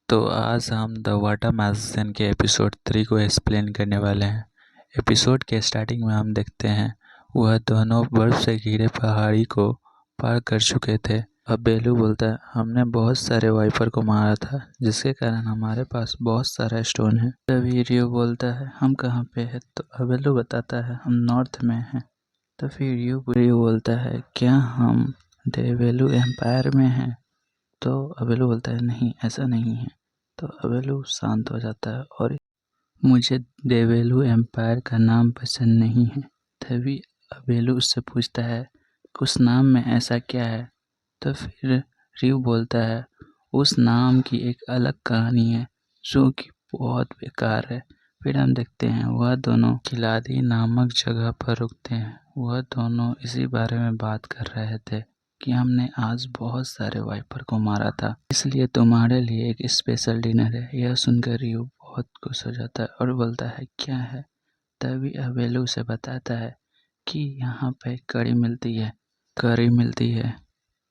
तो आज हम द वाटर मैजिशियन के एपिसोड 3 को एक्सप्लेन करने वाले हैं। एपिसोड के स्टार्टिंग में हम देखते हैं वह दोनों बर्फ से घिरे पहाड़ी को पार कर चुके थे। अब बेलू बोलता है, हमने बहुत सारे वाइपर को मारा था जिसके कारण हमारे पास बहुत सारा स्टोन है। तभी रियो बोलता है, हम कहाँ पे है? तो अबेलू बताता है, हम नॉर्थ में हैं। तो फिर रियो बोलता है, क्या हम देवेलू एम्पायर में हैं? तो अबेलू बोलता है, नहीं ऐसा नहीं है। तो अबेलू शांत हो जाता है और मुझे देवेलू एम्पायर का नाम पसंद नहीं है। तभी अबेलू उससे पूछता है, उस नाम में ऐसा क्या है? तो फिर रियो बोलता है, उस नाम की एक अलग कहानी है जो कि बहुत बेकार है। फिर हम देखते हैं वह दोनों खिलाड़ी नामक जगह पर रुकते हैं। वह दोनों इसी बारे में बात कर रहे थे कि हमने आज बहुत सारे वाइपर को मारा था, इसलिए तुम्हारे लिए एक स्पेशल डिनर है। यह सुनकर रियो बहुत खुश हो जाता है और बोलता है, क्या है? तभी अबेलू से बताता है कि यहाँ पे कड़ी मिलती है।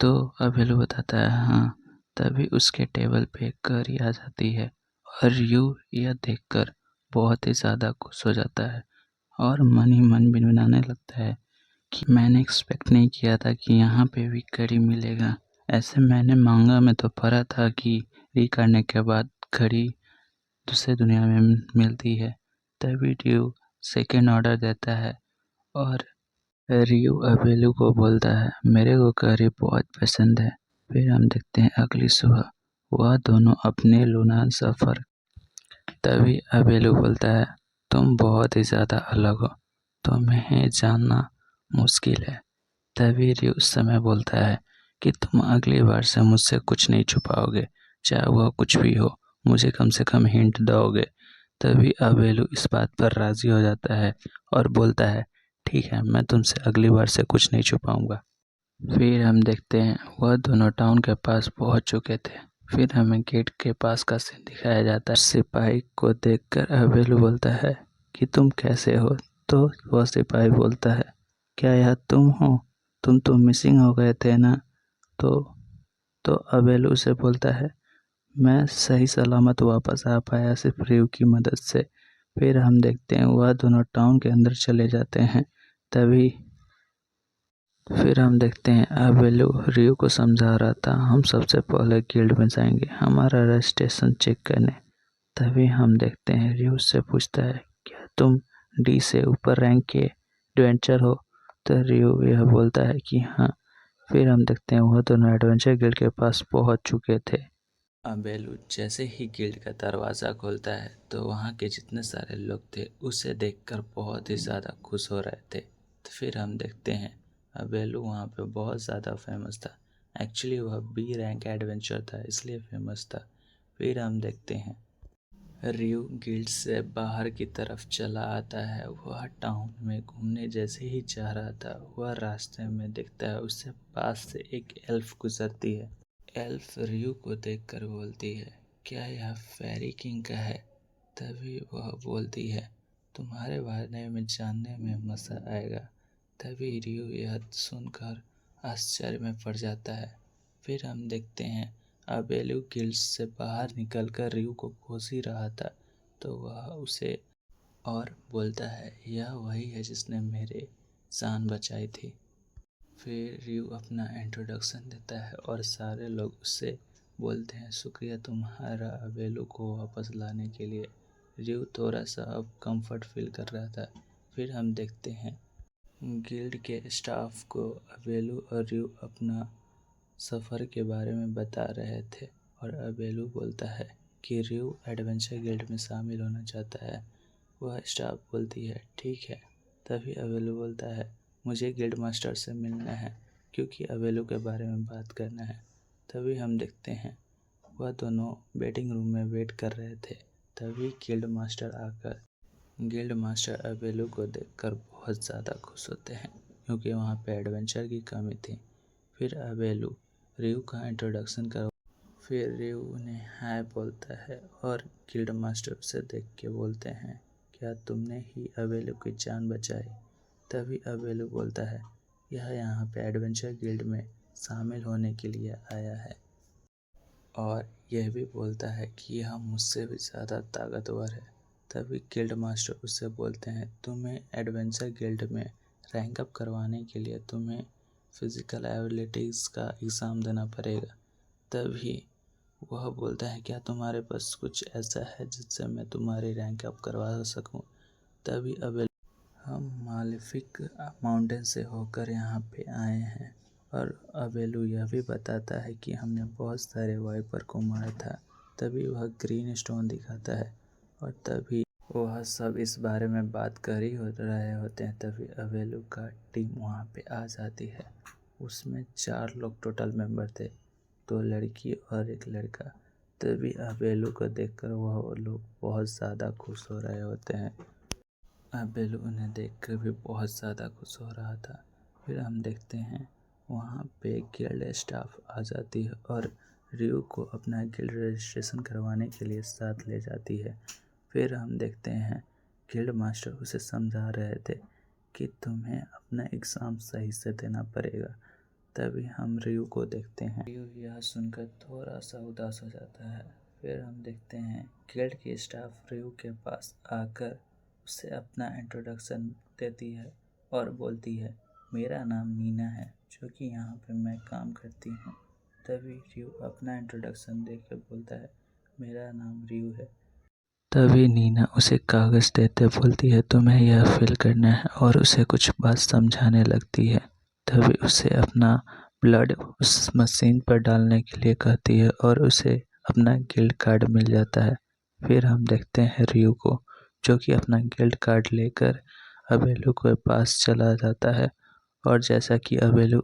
तो अबेलू बताता है, हाँ। तभी उसके टेबल पे करी आ जाती है और रियो यह देखकर बहुत ही ज़्यादा खुश हो जाता है और मन ही मन बिनबिनाने लगता है कि मैंने एक्सपेक्ट नहीं किया था कि यहाँ पे भी करी मिलेगा। ऐसे मैंने मांगा में तो पढ़ा था कि करने के बाद करी दूसरे दुनिया में मिलती है। तभी रियो सेकेंड ऑर्डर देता है और रियो अबेलू को बोलता है, मेरे को करी बहुत पसंद है। फिर हम देखते हैं अगली सुबह वह दोनों अपने लूनार सफ़र। तभी अबेलू बोलता है, तुम बहुत ही ज़्यादा अलग हो, तुम्हें जानना मुश्किल है। तभी रियो उस समय बोलता है कि तुम अगली बार से मुझसे कुछ नहीं छुपाओगे, चाहे वह कुछ भी हो, मुझे कम से कम हिंट दोगे। तभी अबेलू इस बात पर राजी हो जाता है और बोलता है, ठीक है, मैं तुमसे अगली बार से कुछ नहीं छुपाऊंगा। फिर हम देखते हैं वह दोनों टाउन के पास पहुंच चुके थे। फिर हमें गेट के पास का सीन दिखाया जाता है। सिपाही को देखकर अबेलू बोलता है कि तुम कैसे हो? तो वह सिपाही बोलता है, क्या यह तुम हो? तुम तो मिसिंग हो गए थे ना? तो अबेलू से बोलता है, मैं सही सलामत वापस आ पाया सिर्फ रियो की मदद से। फिर हम देखते हैं वह दोनों टाउन के अंदर चले जाते हैं। तभी फिर हम देखते हैं अबेलू रियो को समझा रहा था, हम सबसे पहले गिल्ड में जाएंगे हमारा रजिस्ट्रेशन चेक करने। तभी हम देखते हैं रियो से पूछता है, क्या तुम डी से ऊपर रैंक के एडवेंचर हो? तो रियो यह बोलता है कि हाँ। फिर हम देखते हैं वह दोनों एडवेंचर गिल्ड के पास पहुंच चुके थे। अबेलू जैसे ही गिल्ड का दरवाज़ा खोलता है तो वहाँ के जितने सारे लोग थे उसे देखकर बहुत ही ज़्यादा खुश हो रहे थे। तो फिर हम देखते हैं अबेलू वहाँ पे बहुत ज़्यादा फेमस था। एक्चुअली वह बी रैंक एडवेंचर था, इसलिए फेमस था। फिर हम देखते हैं रियो गिल्ड से बाहर की तरफ चला आता है। वह टाउन में घूमने जैसे ही जा रहा था, वह रास्ते में देखता है उससे पास से एक एल्फ गुजरती है। एल्फ रियो को देखकर बोलती है, क्या यह फेरी किंग का है? तभी वह बोलती है, तुम्हारे बारे में जानने में मज़ा आएगा। तभी रियो यह सुनकर आश्चर्य में पड़ जाता है। फिर हम देखते हैं अबेलू गिल्ड से बाहर निकलकर रियो को खोज ही रहा था, तो वह उसे और बोलता है, यह वही है जिसने मेरे जान बचाई थी। फिर रियो अपना इंट्रोडक्शन देता है और सारे लोग उससे बोलते हैं, शुक्रिया तुम्हारा अबेलू को वापस लाने के लिए। रियो थोड़ा सा अब कंफर्ट फील कर रहा था। फिर हम देखते हैं गिल्ड के स्टाफ को अबेलू और रियो अपना सफ़र के बारे में बता रहे थे और अबेलू बोलता है कि रियो एडवेंचर गिल्ड में शामिल होना चाहता है। वह स्टाफ बोलती है, ठीक है। तभी अबेलू बोलता है, मुझे गिल्ड मास्टर से मिलना है क्योंकि अबेलू के बारे में बात करना है। तभी हम देखते हैं वह दोनों वेटिंग रूम में वेट कर रहे थे। तभी गिल्ड मास्टर अबेलू को देखकर बहुत ज़्यादा खुश होते हैं क्योंकि वहाँ पे एडवेंचर की कमी थी। फिर अबेलू रियो का इंट्रोडक्शन कर फिर रियो उन्हें हाय बोलता है और गिल्ड मास्टर उसे देख के बोलते हैं, क्या तुमने ही अबेलू की जान बचाई? तभी अबेलू बोलता है, यह यहाँ पे एडवेंचर गिल्ड में शामिल होने के लिए आया है और यह भी बोलता है कि यह मुझसे भी ज़्यादा ताकतवर है। तभी गिल्ड मास्टर उससे बोलते हैं, तुम्हें एडवेंचर गिल्ड में रैंक अप करवाने के लिए तुम्हें फिजिकल एबिलिटीज़ का एग्ज़ाम देना पड़ेगा। तभी वह बोलता है, क्या तुम्हारे पास कुछ ऐसा है जिससे मैं तुम्हारी रैंक अप करवा सकूं? तभी अबेल, हम मालेफिक माउंटेन से होकर यहाँ पे आए हैं। और अबेलू यह भी बताता है कि हमने बहुत सारे वाइपर को मारा था। तभी वह ग्रीन स्टोन दिखाता है और तभी वह सब इस बारे में बात कर ही रहे होते हैं। तभी अबेलू का टीम वहाँ पे आ जाती है। उसमें 4 लोग टोटल मेंबर थे, 2 लड़की और 1 लड़का। तभी अबेलू को देखकर वह लोग बहुत ज़्यादा खुश हो रहे होते हैं। अबेलू उन्हें देखकर भी बहुत ज़्यादा खुश हो रहा था। फिर हम देखते हैं वहाँ पे गिल्ड स्टाफ आ जाती है और रियो को अपना गिल्ड रजिस्ट्रेशन करवाने के लिए साथ ले जाती है। फिर हम देखते हैं गिल्ड मास्टर उसे समझा रहे थे कि तुम्हें अपना एग्ज़ाम सही से देना पड़ेगा। तभी हम रियो को देखते हैं। रियो यह सुनकर थोड़ा सा उदास हो जाता है। फिर हम देखते हैं गिल्ड की स्टाफ रियो के पास आकर उसे अपना इंट्रोडक्शन देती है और बोलती है, मेरा नाम नीना है, जो कि यहाँ पे मैं काम करती हूँ। तभी रियो अपना इंट्रोडक्शन देकर बोलता है, मेरा नाम रियो है। तभी नीना उसे कागज़ देते बोलती है, तुम्हें यह फिल करना है और उसे कुछ बात समझाने लगती है। तभी उसे अपना ब्लड उस मशीन पर डालने के लिए कहती है और उसे अपना गिल्ड कार्ड मिल जाता है। फिर हम देखते हैं रियो को, जो कि अपना गिल्ड कार्ड लेकर अबेलू के पास चला जाता है। और जैसा कि अबेलू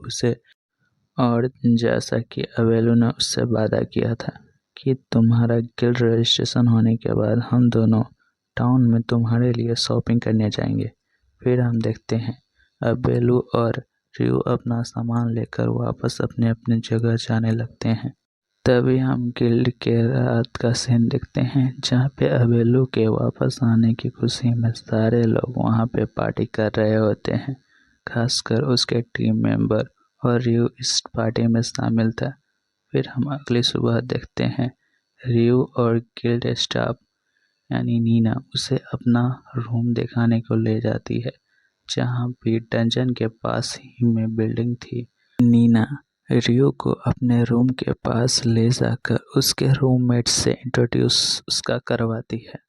ने उससे वादा किया था कि तुम्हारा गिल्ड रजिस्ट्रेशन होने के बाद हम दोनों टाउन में तुम्हारे लिए शॉपिंग करने जाएंगे। फिर हम देखते हैं अबेलू और रियो अपना सामान लेकर वापस अपने अपने जगह जाने लगते हैं। तभी हम गिल्ड के रात का सीन देखते हैं, जहाँ पे अबेलू के वापस आने की खुशी में सारे लोग वहाँ पे पार्टी कर रहे होते हैं। खासकर उसके टीम मेंबर और रियो इस पार्टी में शामिल था। फिर हम अगली सुबह देखते हैं रियो और गिल्ड स्टाफ यानी नीना उसे अपना रूम दिखाने को ले जाती है, जहाँ भी डंजन के पास ही में बिल्डिंग थी। नीना रियो को अपने रूम के पास ले जाकर उसके रूममेट से इंट्रोड्यूस उसका करवाती है।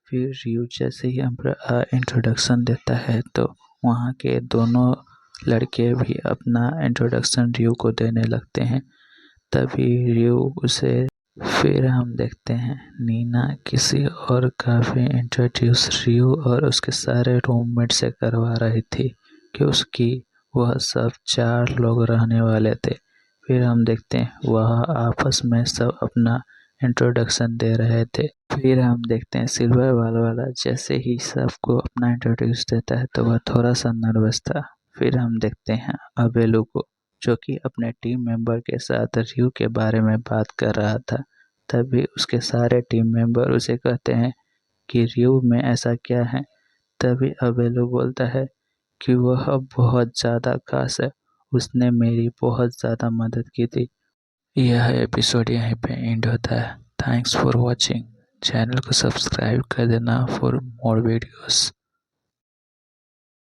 फिर रियो जैसे ही इंट्रोडक्शन देता है तो वहाँ के दोनों लड़के भी अपना इंट्रोडक्शन रियो को देने लगते हैं। तभी रियो उसे फिर हम देखते हैं नीना किसी और का भी इंट्रोड्यूस रियो और उसके सारे रूममेट से करवा रही थी कि उसकी वह सब 4 लोग रहने वाले थे। फिर हम देखते हैं वह आपस में सब अपना इंट्रोडक्शन दे रहे थे। फिर हम देखते हैं सिल्वर वाला जैसे ही सबको अपना इंट्रोड्यूस देता है तो वह थोड़ा सा नर्वस था। फिर हम देखते हैं अबेलू को, जो कि अपने टीम मेंबर के साथ रियो के बारे में बात कर रहा था। तभी उसके सारे टीम मेंबर उसे कहते हैं कि रियो में ऐसा क्या है। तभी अबेलू बोलता है कि वह बहुत ज़्यादा खास है, उसने मेरी बहुत ज़्यादा मदद की थी। यह एपिसोड यहीं पे एंड होता है। Thanks for watching. चैनल को सब्सक्राइब कर देना फॉर मोर वीडियोस।